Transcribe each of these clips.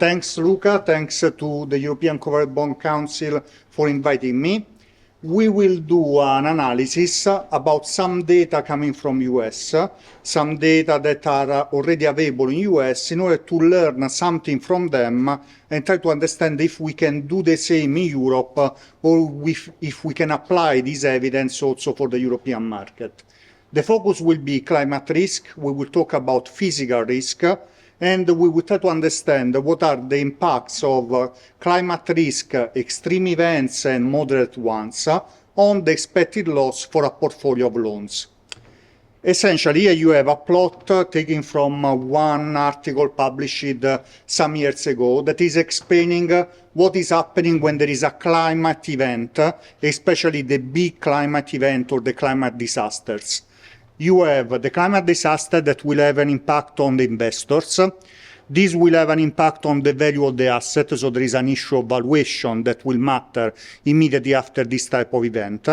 Thanks, Luca. Thanks to the European Covered Bond Council for inviting me. We will do an analysis about some data coming from US, some data that are already available in US, in order to learn something from them and try to understand if we can do the same in Europe or if we can apply this evidence also for the European market. The focus will be climate risk. We will talk about physical risk, and we will try to understand what are the impacts of climate risk, extreme events and moderate ones on the expected loss for a portfolio of loans. Essentially, here you have a plot taken from one article published some years ago that is explaining what is happening when there is a climate event, especially the big climate event or the climate disasters. You have the climate disaster that will have an impact on the investors. This will have an impact on the value of the asset, so there is an issue of valuation that will matter immediately after this type of event.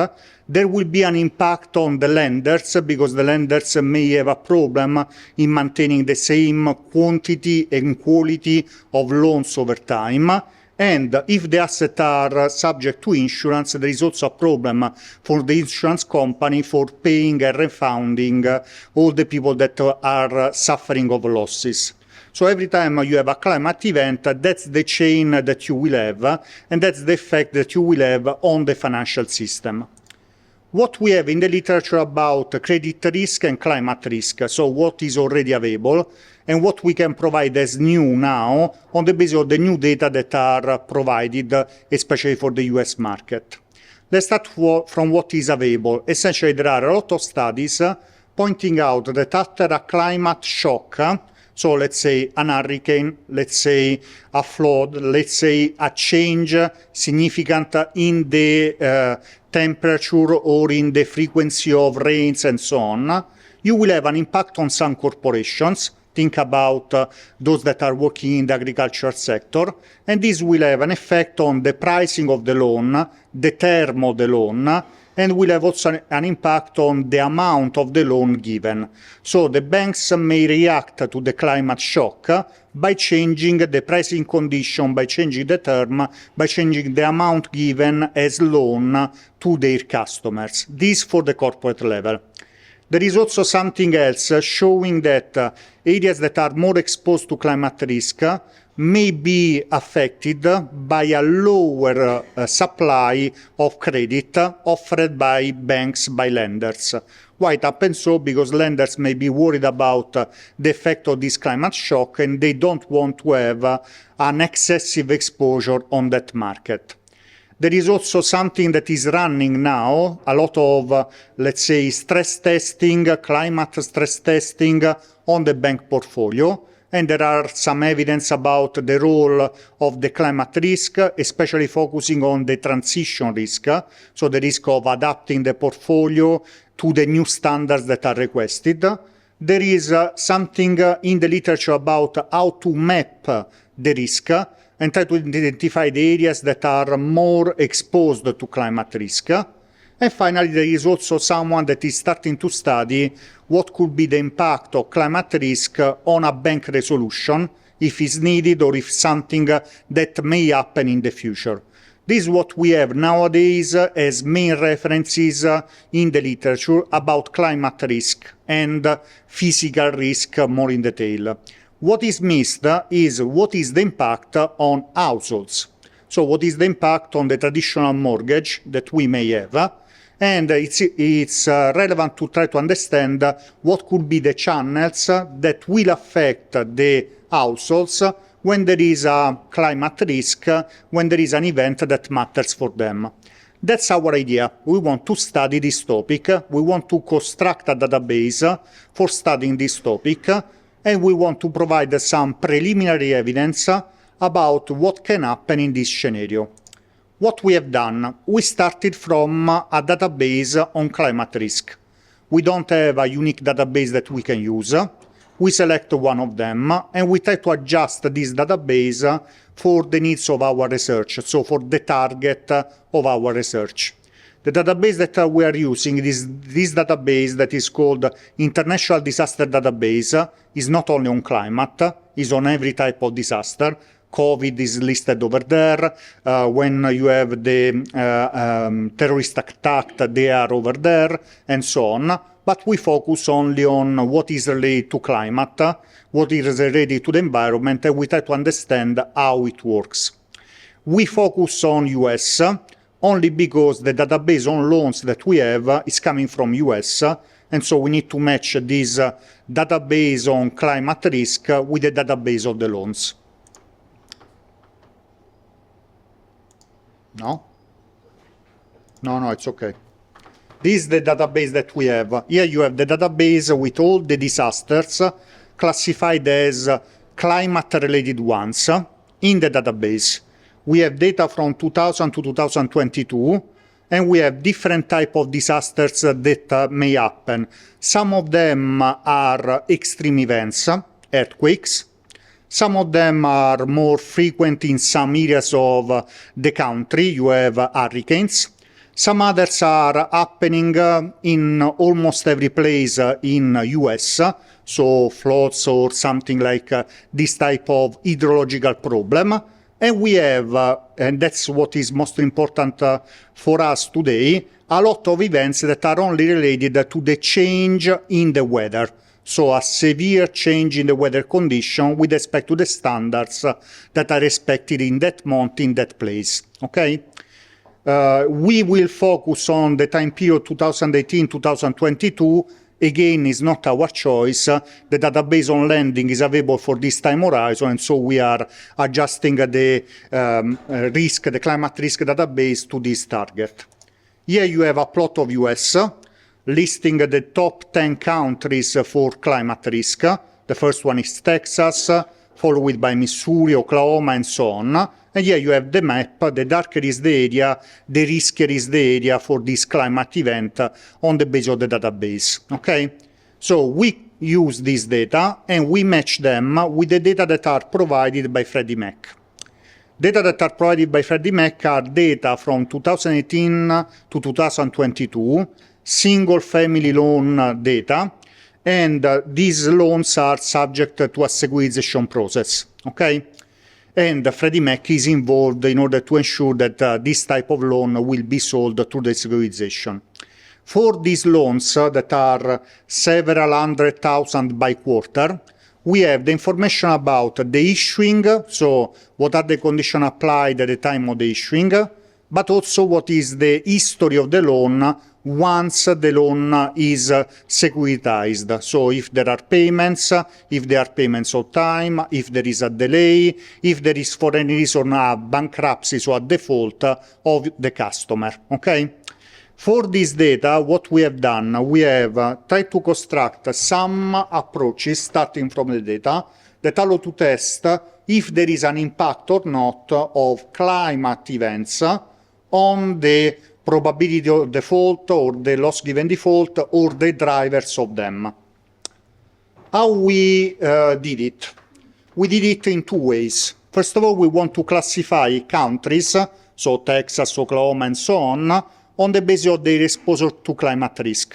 There will be an impact on the lenders, because the lenders may have a problem in maintaining the same quantity and quality of loans over time. And if the assets are subject to insurance, there is also a problem for the insurance company for paying and refunding all the people that are suffering of losses. So every time you have a climate event, that's the chain that you will have, and that's the effect that you will have on the financial system. What we have in the literature about credit risk and climate risk, so what is already available, and what we can provide as new now on the basis of the new data that are provided, especially for the US market. Let's start from what is available. Essentially, there are a lot of studies pointing out that after a climate shock, so let's say an hurricane, let's say a flood, let's say a change significant in the temperature or in the frequency of rains and so on, you will have an impact on some corporations. Think about those that are working in the agricultural sector, and this will have an effect on the pricing of the loan, the term of the loan, and will have also an impact on the amount of the loan given. So the banks may react to the climate shock by changing the pricing condition, by changing the term, by changing the amount given as loan to their customers. This for the corporate level. There is also something else showing that areas that are more exposed to climate risk may be affected by a lower supply of credit offered by banks, by lenders. Why it happens so? Because lenders may be worried about the effect of this climate shock, and they don't want to have an excessive exposure on that market. There is also something that is running now, a lot of, let's say, stress testing, climate stress testing on the bank portfolio. And there are some evidence about the role of the climate risk, especially focusing on the transition risk, so the risk of adapting the portfolio to the new standards that are requested. There is something in the literature about how to map the risk and try to identify the areas that are more exposed to climate risk. And finally, there is also someone that is starting to study what could be the impact of climate risk on a bank resolution, if it's needed or if something that may happen in the future. This is what we have nowadays as main references in the literature about climate risk and physical risk more in detail. What is missed is what is the impact on households. So what is the impact on the traditional mortgage that we may have? And it's relevant to try to understand what could be the channels that will affect the households when there is a climate risk, when there is an event that matters for them. That's our idea. We want to study this topic. We want to construct a database for studying this topic, and we want to provide some preliminary evidence about what can happen in this scenario. What we have done, we started from a database on climate risk. We don't have a unique database that we can use. We select one of them, and we try to adjust this database for the needs of our research, so for the target of our research. The database that we are using is this database that is called International Disaster Database. Is not only on climate, is on every type of disaster, COVID is listed over there. When you have the terrorist attack, they are over there, and so on. But we focus only on what is related to climate, what is related to the environment, and we try to understand how it works. We focus on US only because the database on loans that we have is coming from US, and so we need to match this database on climate risk with the database of the loans. No? No, it's okay. This is the database that we have. Here you have the database with all the disasters classified as climate-related ones in the database. We have data from 2000 to 2022, and we have different types of disasters that may happen. Some of them are extreme events, earthquakes. Some of them are more frequent in some areas of the country. You have hurricanes. Some others are happening in almost every place in US, so floods or something like this type of hydrological problem. And we have, and that's what is most important for us today, a lot of events that are only related to the change in the weather. So a severe change in the weather condition with respect to the standards that are expected in that month, in that place. Okay? We will focus on the time period 2018-2022. Again, is not our choice. The database on lending is available for this time horizon, and so we are adjusting the the climate risk database to this target. Here you have a plot of US, listing the top 10 countries for climate risk. The first one is Texas, followed by Missouri, Oklahoma, and so on. And here you have the map. The darker is the area, the riskier is the area for this climate event on the basis of the database. Okay? So we use this data and we match them with the data that are provided by Freddie Mac. Data that are provided by Freddie Mac are data from 2018 to 2022, single family loan data, and these loans are subject to a securitization process. Okay? And Freddie Mac is involved in order to ensure that this type of loan will be sold through the securitization. For these loans that are several hundred thousand by quarter, we have the information about the issuing, so what are the conditions applied at the time of the issuing, but also what is the history of the loan once the loan is securitized. So if there are payments, if there are payments on time, if there is a delay, if there is for any reason a bankruptcy, so a default of the customer. Okay? For this data, what we have done, we have tried to construct some approaches starting from the data that allow to test if there is an impact or not of climate events on the probability of default or the loss given default or the drivers of them. How we did it? We did it in two ways. First of all, we want to classify countries, so Texas, Oklahoma, and so on the basis of their exposure to climate risk.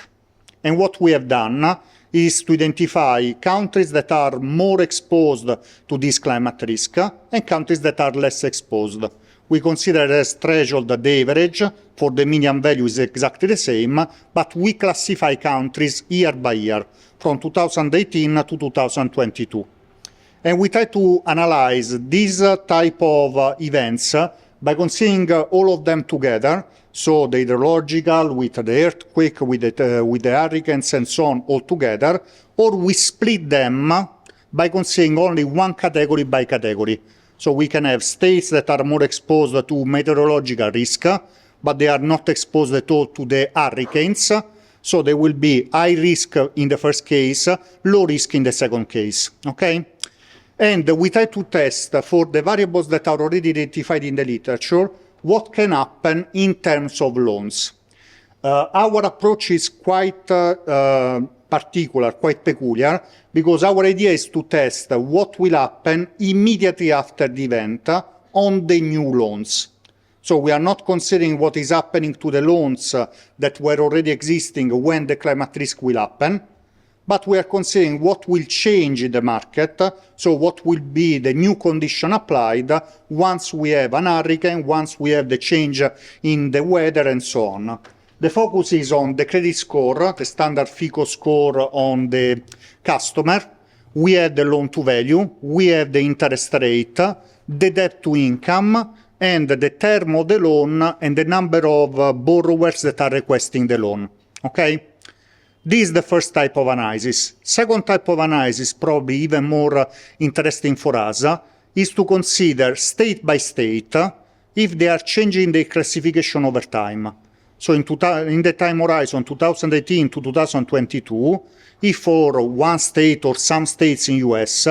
And what we have done is to identify countries that are more exposed to this climate risk and countries that are less exposed. We consider as threshold the average, for the median value is exactly the same, but we classify countries year by year, from 2018 to 2022. And we try to analyze these type of events by considering all of them together, so the hydrological, with the earthquake, with the hurricanes and so on all together, or we split them by considering only one category by category. So we can have states that are more exposed to meteorological risk, but they are not exposed at all to the hurricanes. So they will be high risk in the first case, low risk in the second case. Okay? And we try to test for the variables that are already identified in the literature, what can happen in terms of loans. Our approach is quite particular, quite peculiar, because our idea is to test what will happen immediately after the event on the new loans. So we are not considering what is happening to the loans that were already existing when the climate risk will happen, but we are considering what will change in the market, so what will be the new condition applied once we have an hurricane, once we have the change in the weather and so on. The focus is on the credit score, the standard FICO score on the customer. We have the loan to value, we have the interest rate, the debt to income, and the term of the loan and the number of borrowers that are requesting the loan. Okay? This is the first type of analysis. Second type of analysis, probably even more interesting for us, is to consider state by state if they are changing the classification over time. So in the time horizon 2018 to 2022, if for one state or some states in US,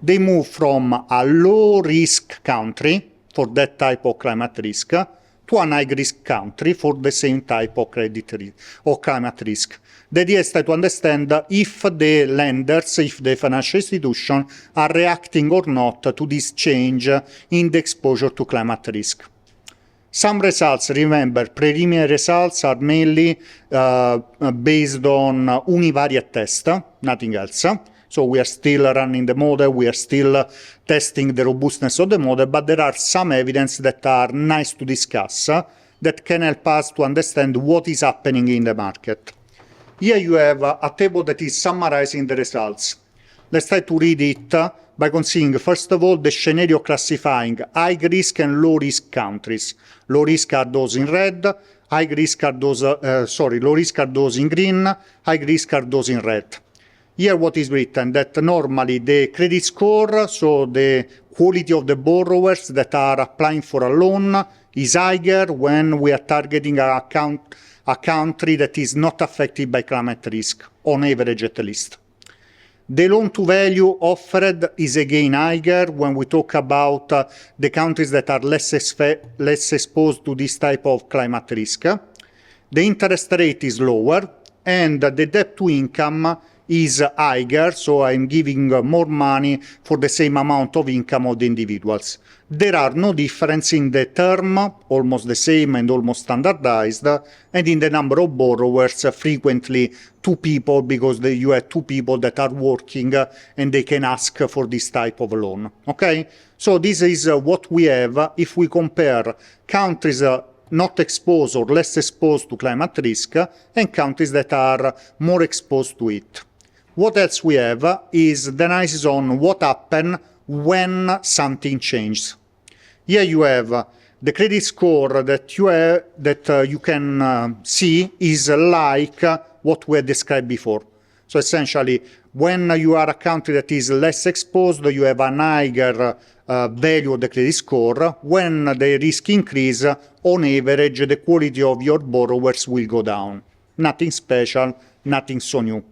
they move from a low-risk country for that type of climate risk to an high-risk country for the same type of credit risk or climate risk. The idea is to understand if the lenders, if the financial institutions are reacting or not to this change in the exposure to climate risk. Some results, remember, preliminary results are mainly based on univariate test, nothing else. So we are still running the model, we are still testing the robustness of the model, but there are some evidence that are nice to discuss that can help us to understand what is happening in the market. Here you have a table that is summarizing the results. Let's try to read it by considering, first of all, the scenario classifying high-risk and low-risk countries. Low-risk are those in red, high-risk are those, low-risk are those in green, high-risk are those in red. Here what is written, that normally the credit score, so the quality of the borrowers that are applying for a loan, is higher when we are targeting a country that is not affected by climate risk, on average at least. The loan-to-value offered is again higher when we talk about the countries that are less exposed to this type of climate risk. The interest rate is lower, and the debt-to-income is higher, so I'm giving more money for the same amount of income of the individuals. There are no difference in the term, almost the same and almost standardized, and in the number of borrowers, frequently two people, because you have two people that are working and they can ask for this type of loan. Okay? So this is what we have if we compare countries not exposed or less exposed to climate risk and countries that are more exposed to it. What else we have is the analysis on what happened when something changes. Here you have the credit score that you can see is like what we had described before. So essentially, when you are a country that is less exposed, you have a higher value of the credit score. When the risk increase, on average, the quality of your borrowers will go down. Nothing special, nothing so new.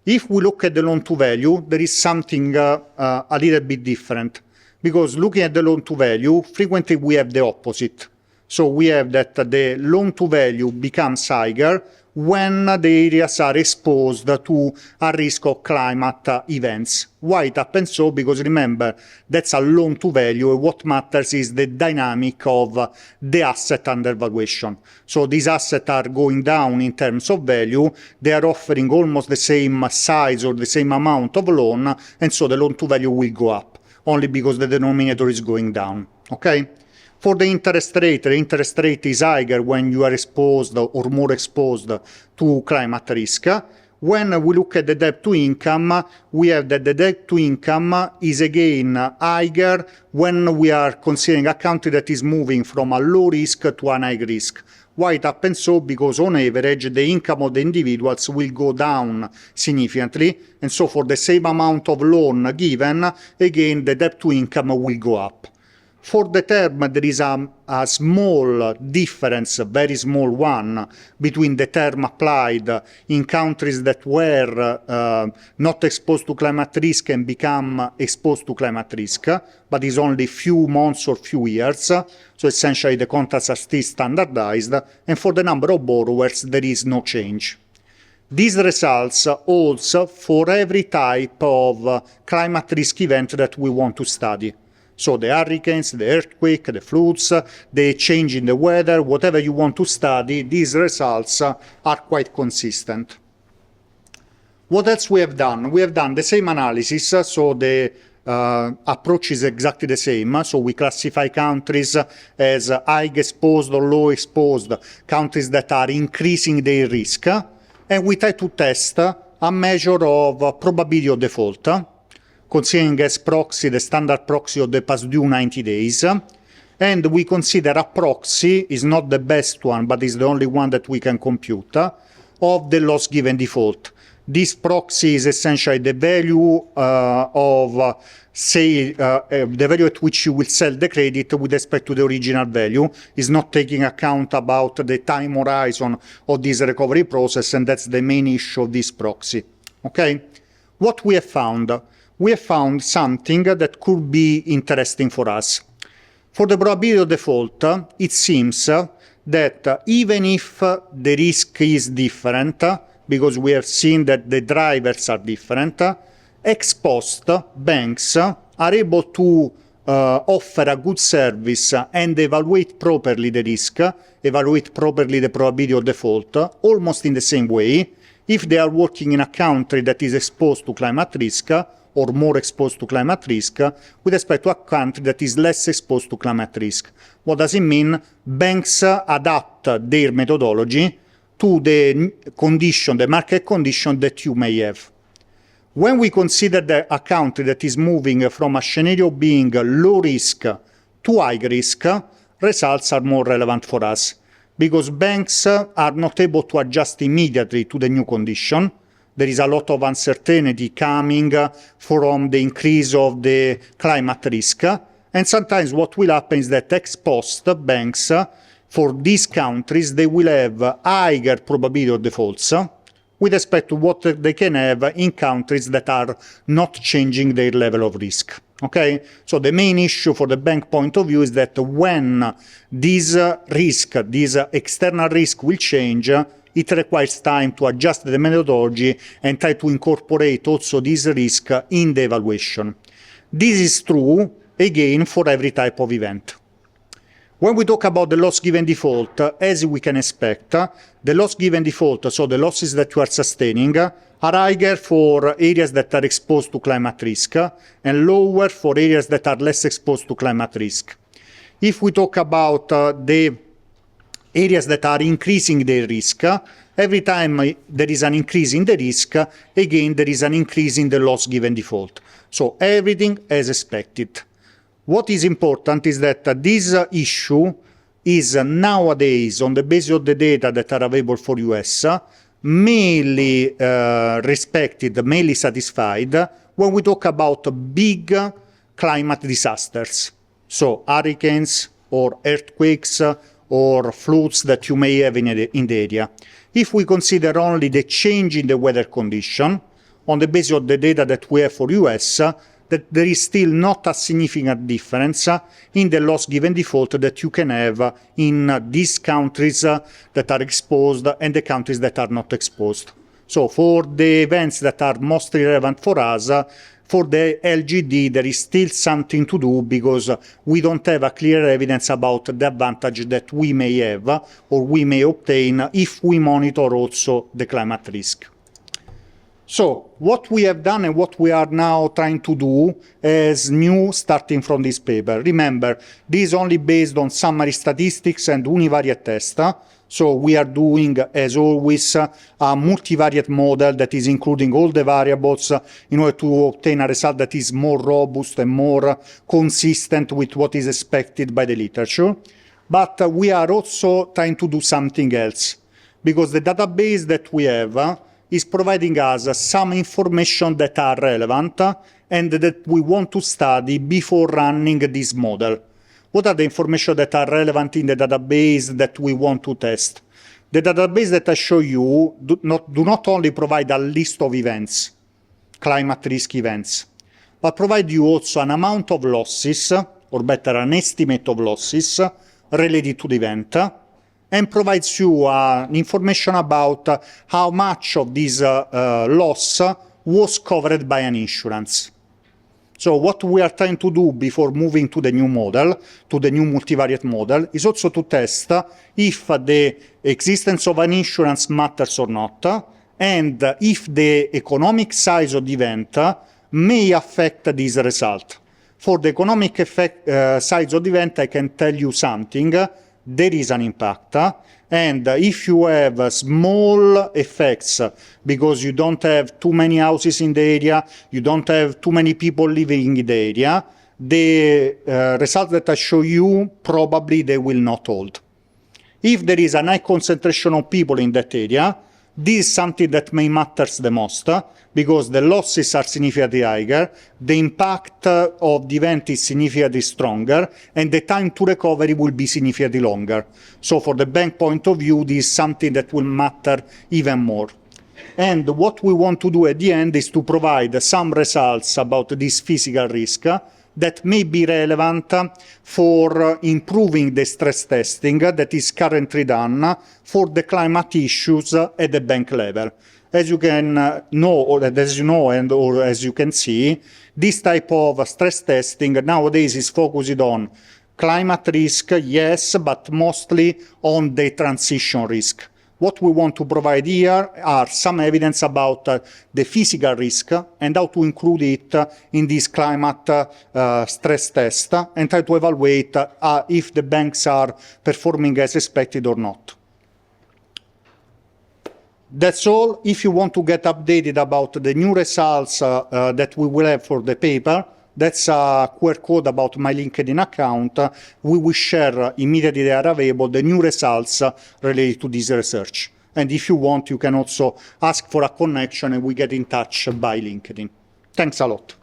If we look at the loan-to-value, there is something a little bit different, because looking at the loan-to-value, frequently we have the opposite. So we have that the loan-to-value becomes higher when the areas are exposed to a risk of climate events. Why it happens so? Because remember, that's a loan-to-value, and what matters is the dynamic of the asset under valuation. So these assets are going down in terms of value, they are offering almost the same size or the same amount of loan, and so the loan-to-value will go up, only because the denominator is going down. Okay? For the interest rate is higher when you are exposed or more exposed to climate risk. When we look at the debt to income, we have that the debt to income is again higher when we are considering a country that is moving from a low risk to a high risk. Why it happens so? Because on average, the income of the individuals will go down significantly, and so for the same amount of loan given, again, the debt to income will go up. For the term, there is a small difference, a very small one, between the term applied in countries that were not exposed to climate risk and become exposed to climate risk, but is only few months or few years. So essentially the contracts are still standardized, and for the number of borrowers, there is no change. These results also for every type of climate risk event that we want to study. So the hurricanes, the earthquake, the floods, the change in the weather, whatever you want to study, these results are quite consistent. What else we have done? We have done the same analysis, so the approach is exactly the same. So we classify countries as high exposed or low exposed, countries that are increasing their risk, and we try to test a measure of probability of default, considering as proxy the standard proxy of the past due 90 days. And we consider a proxy is not the best one, but is the only one that we can compute, of the loss given default. This proxy is essentially the value the value at which you will sell the credit with respect to the original value. Is not taking account about the time horizon of this recovery process, and that's the main issue of this proxy. Okay? What we have found? We have found something that could be interesting for us. For the probability of default, it seems that even if the risk is different, because we have seen that the drivers are different, ex post banks are able to offer a good service and evaluate properly the risk, evaluate properly the probability of default, almost in the same way, if they are working in a country that is exposed to climate risk or more exposed to climate risk with respect to a country that is less exposed to climate risk. What does it mean? Banks adapt their methodology to the condition, the market condition that you may have. When we consider a country that is moving from a scenario being low risk to high risk, results are more relevant for us, because banks are not able to adjust immediately to the new condition. There is a lot of uncertainty coming from the increase of the climate risk, and sometimes what will happen is that ex post banks, for these countries, they will have higher probability of defaults with respect to what they can have in countries that are not changing their level of risk. Okay? So the main issue for the bank point of view is that when this risk, this external risk will change, it requires time to adjust the methodology and try to incorporate also this risk in the evaluation. This is true, again, for every type of event. When we talk about the loss given default, as we can expect, the loss given default, so the losses that you are sustaining, are higher for areas that are exposed to climate risk and lower for areas that are less exposed to climate risk. If we talk about the areas that are increasing their risk, every time there is an increase in the risk, again there is an increase in the loss given default. So everything as expected. What is important is that this issue is nowadays, on the basis of the data that are available for US, mainly respected, mainly satisfied when we talk about big climate disasters. So hurricanes or earthquakes or floods that you may have in the area. If we consider only the change in the weather condition, on the basis of the data that we have for US, that there is still not a significant difference in the loss given default that you can have in these countries that are exposed and the countries that are not exposed. So for the events that are most relevant for us, for the LGD, there is still something to do because we don't have a clear evidence about the advantage that we may have or we may obtain if we monitor also the climate risk. So what we have done and what we are now trying to do is new starting from this paper. Remember, this is only based on summary statistics and univariate test. So we are doing, as always, a multivariate model that is including all the variables in order to obtain a result that is more robust and more consistent with what is expected by the literature. But we are also trying to do something else, because the database that we have is providing us some information that are relevant and that we want to study before running this model. What are the information that are relevant in the database that we want to test? The database that I show you do not only provide a list of events, climate risk events, but provide you also an amount of losses, or better, an estimate of losses related to the event, and provides you information about how much of this loss was covered by an insurance. So what we are trying to do before moving to the new model, to the new multivariate model, is also to test if the existence of an insurance matters or not, and if the economic size of the event may affect this result. For the economic size of the event, I can tell you something. There is an impact. And if you have small effects, because you don't have too many houses in the area, you don't have too many people living in the area, the result that I show you, probably they will not hold. If there is a high concentration of people in that area, this is something that may matters the most, because the losses are significantly higher, the impact of the event is significantly stronger, and the time to recovery will be significantly longer. So for the bank point of view, this is something that will matter even more. And what we want to do at the end is to provide some results about this physical risk that may be relevant for improving the stress testing that is currently done for the climate issues at the bank level. As you can know, or as you know, and or as you can see, this type of stress testing nowadays is focused on climate risk, yes, but mostly on the transition risk. What we want to provide here are some evidence about the physical risk and how to include it in this climate stress test and try to evaluate if the banks are performing as expected or not. That's all. If you want to get updated about the new results that we will have for the paper, that's a QR code about my LinkedIn account. We will share immediately they are available the new results related to this research. And if you want, you can also ask for a connection and we get in touch by LinkedIn. Thanks a lot.